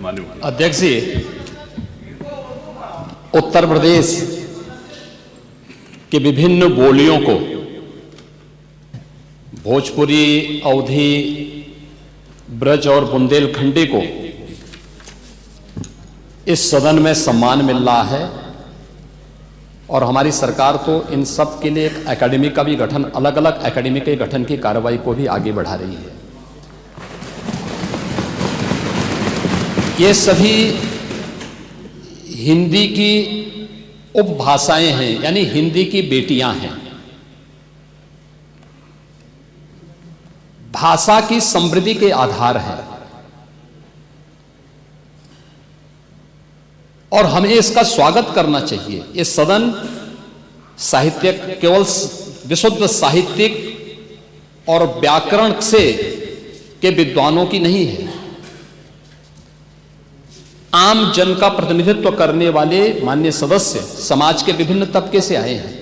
मालूम। अध्यक्ष जी, उत्तर प्रदेश के विभिन्न बोलियों को, भोजपुरी, अवधी, ब्रज और बुंदेलखंडी को इस सदन में सम्मान मिल रहा है और हमारी सरकार तो इन सब के लिए एक एकेडमी का भी गठन, अलग अलग एकेडमी के गठन की कार्रवाई को भी आगे बढ़ा रही है। ये सभी हिंदी की उपभाषाएं हैं, यानी हिंदी की बेटियां हैं। भाषा की समृद्धि के आधार है और हमें इसका स्वागत करना चाहिए। ये सदन साहित्यिक, केवल विशुद्ध साहित्यिक और व्याकरण से के विद्वानों की नहीं है, आम जन का प्रतिनिधित्व करने वाले माननीय सदस्य समाज के विभिन्न तबके से आए हैं।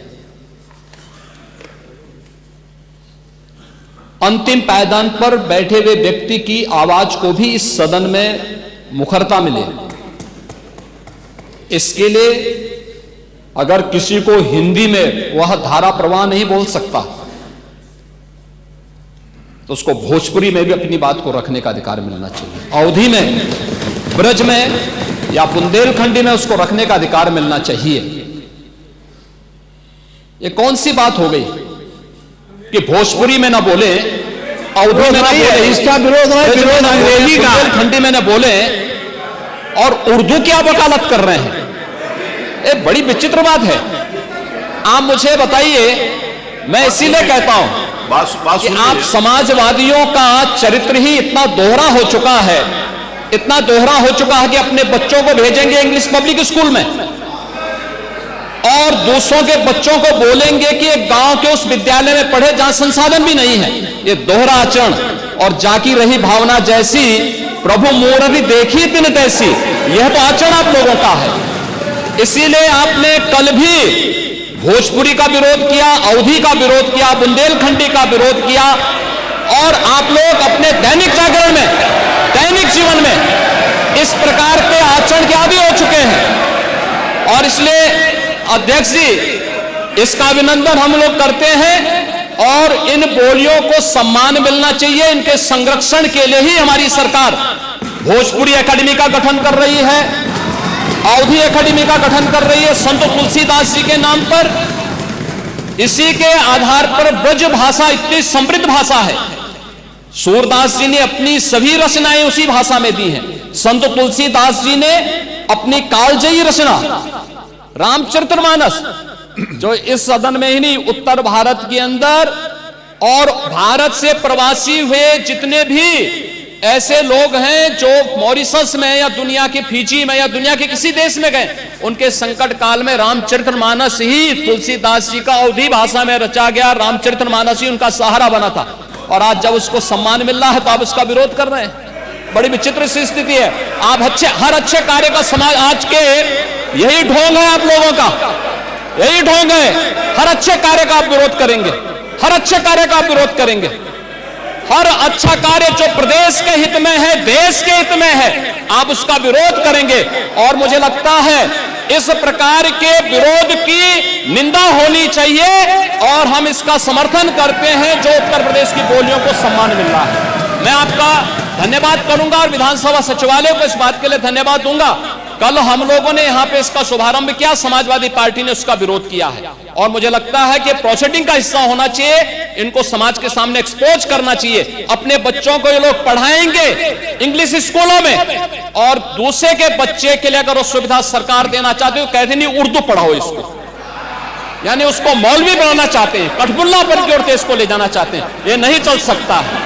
अंतिम पायदान पर बैठे हुए व्यक्ति की आवाज को भी इस सदन में मुखरता मिले, इसके लिए अगर किसी को हिंदी में वह धारा प्रवाह नहीं बोल सकता तो उसको भोजपुरी में भी अपनी बात को रखने का अधिकार मिलना चाहिए, अवधी में, ब्रज में या बुंदेलखंडी में उसको रखने का अधिकार मिलना चाहिए। ये कौन सी बात हो गई कि भोजपुरी में ना बोले, अवधी में ना बोले, इसका विरोध अंग्रेजी का, बुंदेलखंडी में ना बोले और उर्दू की आप वकालत कर रहे हैं। ये बड़ी विचित्र बात है। आप मुझे बताइए, मैं इसीलिए कहता हूं कि आप समाजवादियों का चरित्र ही इतना दोहरा हो चुका है, इतना दोहरा हो चुका है कि अपने बच्चों को भेजेंगे इंग्लिश पब्लिक स्कूल में और दूसरों के बच्चों को बोलेंगे कि एक गांव के उस विद्यालय में पढ़े जहां संसाधन भी नहीं है। ये दोहरा आचरण और जाकी रही भावना जैसी प्रभु मोररी देखी तिन तैसी, यह तो आचरण आप लोगों का है। इसीलिए आपने कल भी भोजपुरी का विरोध किया, अवधी का विरोध किया, बुंदेलखंडी का विरोध किया और आप लोग अपने दैनिक जागरण में, दैनिक जीवन में इस प्रकार के आचरण के आदी हो चुके हैं। और इसलिए अध्यक्ष जी, इसका अभिनंदन हम लोग करते हैं और इन बोलियों को सम्मान मिलना चाहिए। इनके संरक्षण के लिए ही हमारी सरकार भोजपुरी एकेडमी का गठन कर रही है, अवधी एकेडमी का गठन कर रही है संत तुलसीदास जी के नाम पर। इसी के आधार पर ब्रज भाषा इतनी समृद्ध भाषा है। सूरदास जी ने अपनी सभी रचनाएं उसी भाषा में दी हैं। संत तुलसीदास जी ने अपनी कालजयी रचना रामचरितमानस, जो इस सदन में ही नहीं, उत्तर भारत के अंदर और भारत से प्रवासी हुए जितने भी ऐसे लोग हैं जो मॉरिशस में या दुनिया के फिजी में या दुनिया के किसी देश में गए, उनके संकट काल में रामचरितमानस ही तुलसीदास जी का अवधी भाषा में रचा गया, रामचरितमानस ही उनका सहारा बना था। और आज जब उसको सम्मान मिल रहा है तो आप उसका विरोध कर रहे हैं। बड़ी विचित्र सी स्थिति है। आप हर अच्छे कार्य का समाज, आज के यही ढोंग है आप लोगों का, यही ढोंग है। हर अच्छे कार्य का आप विरोध करेंगे, हर अच्छे कार्य का आप विरोध करेंगे। हर अच्छा कार्य जो प्रदेश के हित में है, देश के हित में है, आप उसका विरोध करेंगे। और मुझे लगता है इस प्रकार के विरोध की निंदा होनी चाहिए और हम इसका समर्थन करते हैं जो उत्तर प्रदेश की बोलियों को सम्मान मिल रहा है। मैं आपका धन्यवाद करूंगा और विधानसभा सचिवालय को इस बात के लिए धन्यवाद दूंगा। कल हम लोगों ने यहां पे इसका शुभारंभ किया, समाजवादी पार्टी ने उसका विरोध किया है और मुझे लगता है कि प्रोसीडिंग का हिस्सा होना चाहिए। इनको समाज के सामने एक्सपोज करना चाहिए। अपने बच्चों को ये लोग पढ़ाएंगे इंग्लिश स्कूलों में और दूसरे के बच्चे के लिए अगर वो सुविधा सरकार देना चाहते हो, कहते नहीं उर्दू पढ़ाओ इसको, यानी उसको मौलवी बनाना चाहते हैं, कठपुल्ला पर की ओर इसको ले जाना चाहते हैं। ये नहीं चल सकता है।